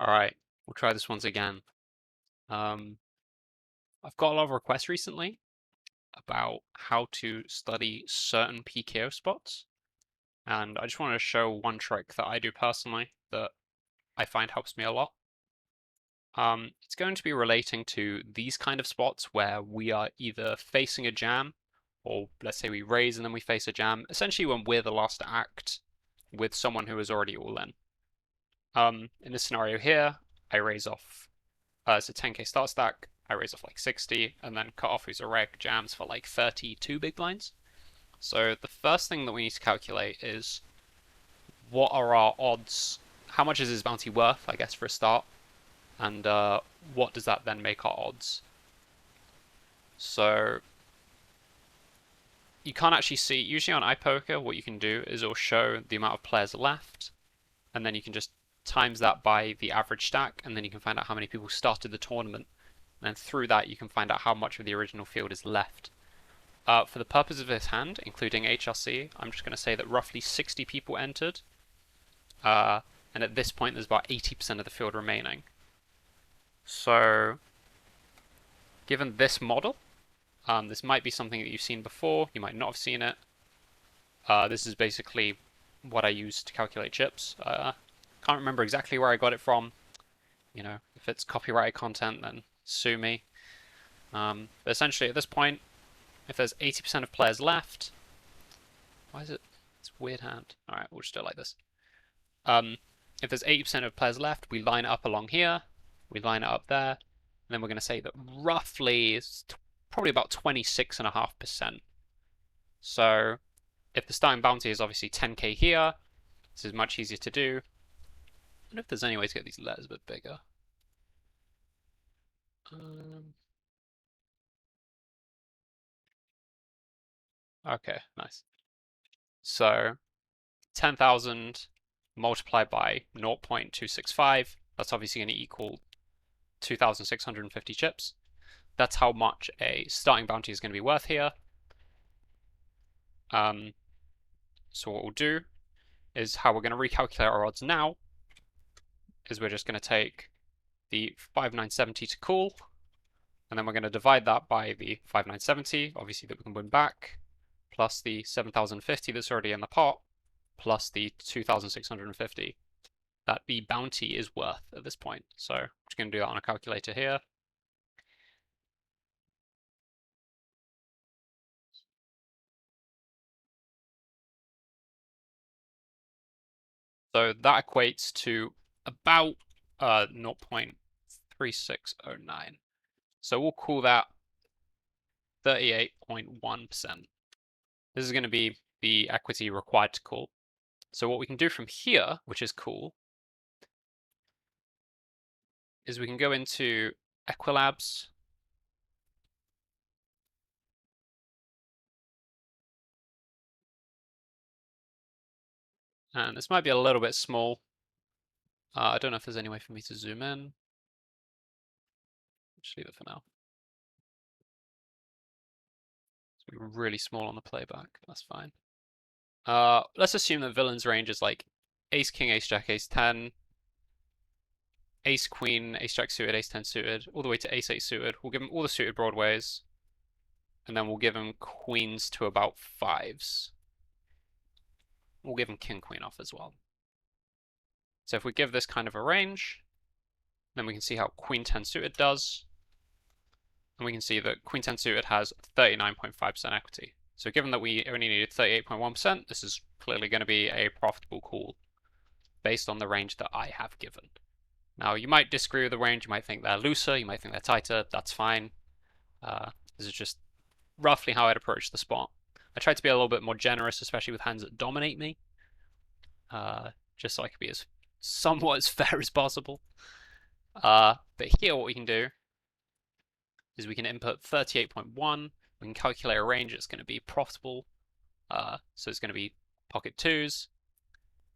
Alright, we'll try this once again. I've got a lot of requests recently about how to study certain PKO spots, and I just wanted to show one trick that I do personally that I find helps me a lot. It's going to be relating to these kind of spots where we are either facing a jam, or let's say we raise and then we face a jam, essentially when we're the last to act with someone who is already all in. In this scenario here, I raise off it's a 10k start stack. I raise off like 60, and then cut off who's a reg jams for like 32 big blinds. So the first thing that we need to calculate is what are our odds? How much is his bounty worth, I guess, for a start? And what does that then make our odds? So you can't actually see, usually on iPoker, what you can do is it'll show the amount of players left, and then you can just times that by the average stack, and then you can find out how many people started the tournament. And then through that, you can find out how much of the original field is left. For the purpose of this hand, including HRC, I'm just going to say that roughly 60 people entered. And at this point, there's about 80% of the field remaining. So, given this model, this might be something that you've seen before. You might not have seen it. This is basically what I use to calculate chips. Can't remember exactly where I got it from. You know, if it's copyrighted content, then sue me. But essentially, at this point, if there's 80% of players left, why is it? It's a weird hand. All right, we'll just do it like this. If there's 80% of players left, we line it up along here. We line it up there, and then we're going to say that roughly it's probably about 26.5%. So if the starting bounty is obviously 10k here, this is much easier to do. I wonder if there's any way to get these letters a bit bigger. Okay, nice. So 10,000 multiplied by 0.265, that's obviously going to equal 2,650 chips. That's how much a starting bounty is going to be worth here. So what we'll do is how we're going to recalculate our odds now is we're just going to take the 5970 to call, and then we're going to divide that by the 5970, obviously that we can win back, plus the 7,050 that's already in the pot, plus the 2,650 that the bounty is worth at this point. So I'm just going to do that on a calculator here. So that equates to about 0.3609. So we'll call that 38.1%. This is going to be the equity required to call. So what we can do from here, which is cool, is we can go into Equilabs. And this might be a little bit small. I don't know if there's any way for me to zoom in. Just leave it for now. It's really small on the playback. That's fine. Let's assume that villain's range is like ace, king, ace, jack, ace, 10, ace, queen, ace, jack suited, ace, 10 suited, all the way to ace, 8 suited. We'll give him all the suited broadways, and then we'll give him queens to about 5s. We'll give him king, queen off as well. So if we give this kind of a range, then we can see how queen 10 suited does. And we can see that queen 10 suited has 39.5% equity. So given that we only needed 38.1%, this is clearly going to be a profitable call based on the range that I have given. Now, you might disagree with the range, you might think they're looser, you might think they're tighter, that's fine. This is just roughly how I'd approach the spot. I try to be a little bit more generous, especially with hands that dominate me, just so I can be as somewhat as fair as possible. But here what we can do is we can input 38.1, we can calculate a range that's going to be profitable. So it's going to be pocket 2s,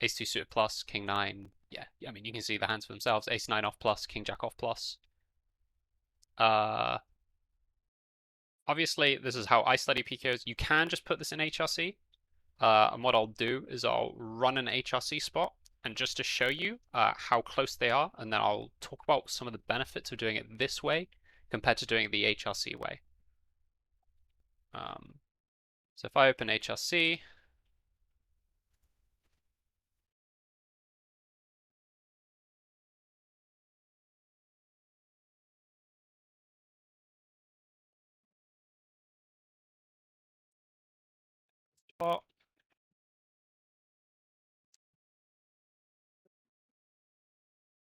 ace 2 suited plus, king 9. Yeah, I mean, you can see the hands for themselves. Ace 9 off plus, king jack off plus. Obviously, this is how I study PKOs. You can just put this in HRC. And what I'll do is I'll run an HRC spot, and just to show you how close they are, and then I'll talk about some of the benefits of doing it this way compared to doing it the HRC way. So if I open HRC,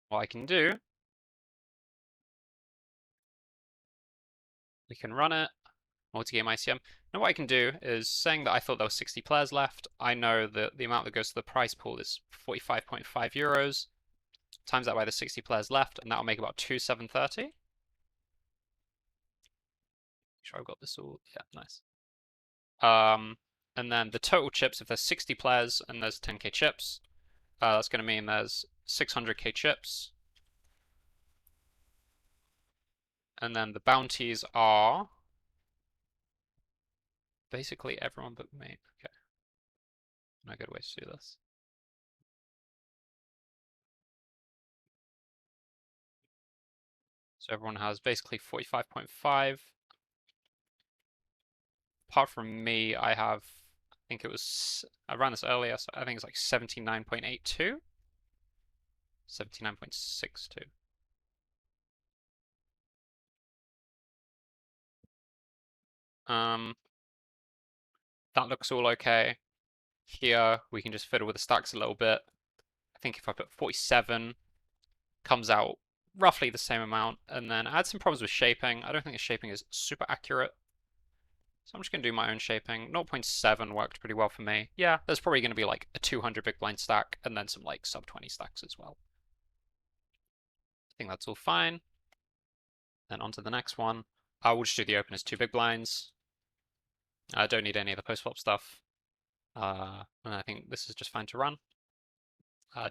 what I can do, we can run it, multi-game ICM. Now what I can do is, saying that I thought there were 60 players left, I know that the amount that goes to the prize pool is 45.5 euros, times that by the 60 players left, and that'll make about 2,730. Make sure I've got this all, yeah, nice. And then the total chips, if there's 60 players and there's 10k chips, that's going to mean there's 600k chips. And then the bounties are basically everyone but me. Okay. No good way to do this. So everyone has basically 45.5. Apart from me, I have, I think it was, I ran this earlier, so I think it's like 79.82. 79.62. That looks all okay. Here, we can just fiddle with the stacks a little bit. I think if I put 47, comes out roughly the same amount, and then I had some problems with shaping. I don't think the shaping is super accurate. So I'm just going to do my own shaping. 0.7 worked pretty well for me. Yeah, there's probably going to be like a 200 big blind stack, and then some like sub 20 stacks as well. I think that's all fine. Then on to the next one. I will just do the open as 2 big blinds. I don't need any of the post-flop stuff. And I think this is just fine to run.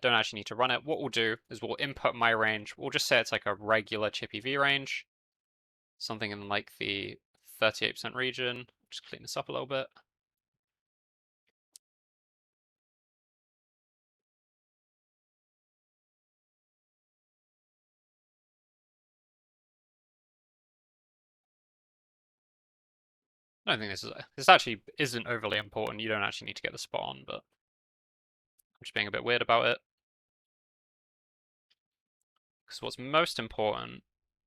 Don't actually need to run it. What we'll do is we'll input my range. We'll just say it's like a regular chippy V range. Something in like the 38% region. Just clean this up a little bit. I don't think this actually isn't overly important. You don't actually need to get the spot on, but I'm just being a bit weird about it. Because what's most important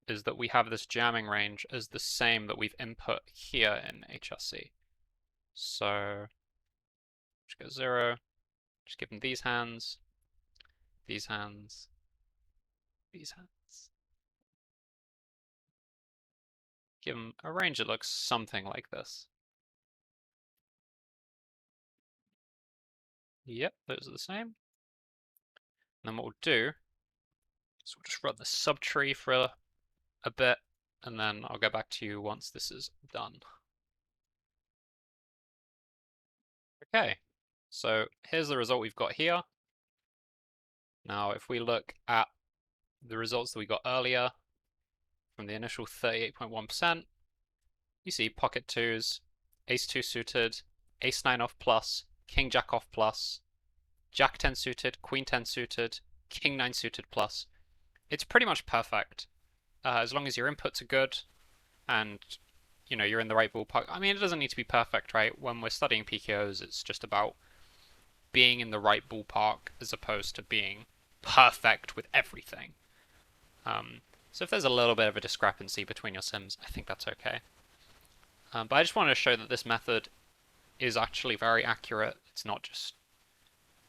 is that we have this jamming range as the same that we've input here in HRC. So just go 0, just give them these hands, these hands, these hands. Give them a range that looks something like this. Yep, those are the same. And then what we'll do is we'll just run the subtree for a bit, and then I'll go back to you once this is done. Okay, so here's the result we've got here. Now, if we look at the results that we got earlier from the initial 38.1%, you see pocket twos, ace 2 suited, ace 9 off plus, king jack off plus, jack 10 suited, queen 10 suited, king 9 suited plus. It's pretty much perfect as long as your inputs are good and you know you're in the right ballpark. I mean, it doesn't need to be perfect, right? When we're studying PKOs, it's just about being in the right ballpark as opposed to being perfect with everything. So if there's a little bit of a discrepancy between your sims, I think that's okay. But I just wanted to show that this method is actually very accurate. It's not just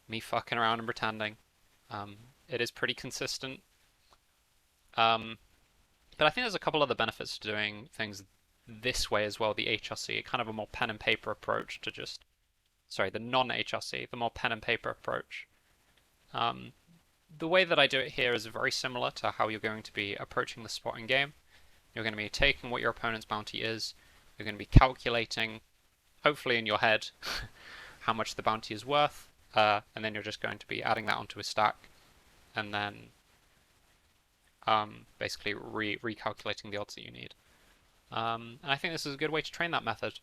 me fucking around and pretending. It is pretty consistent. But I think there's a couple other benefits to doing things this way as well, the HRC, kind of a more pen and paper approach to just, sorry, the non-HRC, the more pen and paper approach. The way that I do it here is very similar to how you're going to be approaching the spot in game. You're going to be taking what your opponent's bounty is, you're going to be calculating, hopefully in your head, how much the bounty is worth, and then you're just going to be adding that onto a stack, and then basically recalculating the odds that you need. And I think this is a good way to train that method,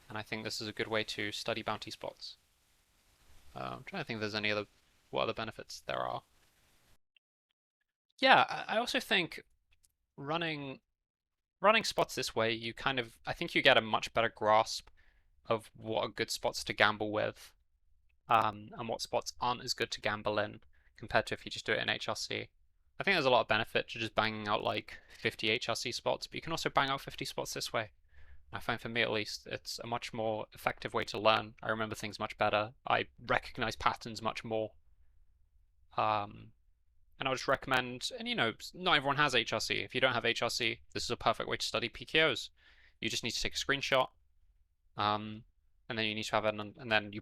and I think this is a good way to study bounty spots. I'm trying to think if there's any other what other benefits there are. Yeah, I also think running running spots this way, you kind of I think you get a much better grasp of what are good spots to gamble with, and what spots aren't as good to gamble in compared to if you just do it in HRC. I think there's a lot of benefit to just banging out like 50 HRC spots, but you can also bang out 50 spots this way. I find for me at least, it's a much more effective way to learn. I remember things much better. I recognize patterns much more. Um, and I would just recommend, and not everyone has HRC. If you don't have HRC, this is a perfect way to study PKOs. You just need to take a screenshot, um, and then you need to have it, and then you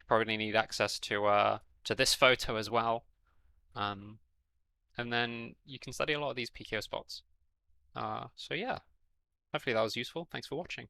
probably need access to this photo as well. Um, and then you can study a lot of these PKO spots. So yeah, hopefully that was useful. Thanks for watching.